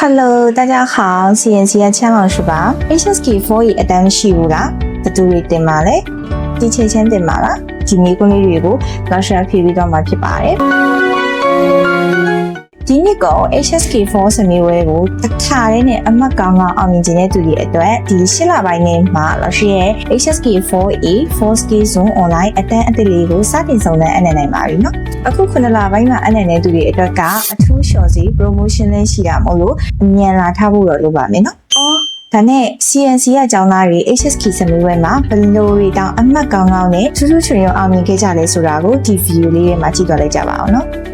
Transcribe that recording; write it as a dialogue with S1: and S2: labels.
S1: Hello， 大家好，CNC 嘅千老師吧。HSK4 ရဲ့အတန်းရှိဘူးလား။ဘယ်သူတွေတင်ပါလဲ။ဒီချက်ချင်းတင်ပါလား။ဒီမျိုးလေးတွေကိုလောက်ရှာဖြည့်ပြီးတော့မှဖြစ်ပါတယ်။ဒီနေ့က HSK4 စမီဝဲကိုတစ်ခါလေးနဲ့အမှတ်ကောင်းကောင်းအောင်မြင်တဲ့သူတွေအတွက်ဒီ8လပိုင်းနဲ့မှာလောက်ရှိရဲ့ HSK4A 4K Zone Online အတန်းအသစ်လေးကိုစတင်ဆောင်တဲ့အနက်နိုင်ပါပြီနော်။အခု9လပိုင်းမှာအနက်နဲ့သူတွေအတွက်ကအထူးလျှော်စီ promotion လေးရှိတာမို့လို့အမြန်လာထားဖို့တော့လိုပါမယ်နော်။ဒါနဲ့ CNC ကကျောင်းသားတွေ HSK စမီဝဲမှာဘယ်လိုတွေတောင်အမှတ်ကောင်းကောင်းနဲ့ထူးထူးချွန်ချွန်အောင်မြင်ခဲ့ကြလဲဆိုတာကိုဒီ video လေးထဲမှာကြည့်သွားလိုက်ကြပါအောင်နော်။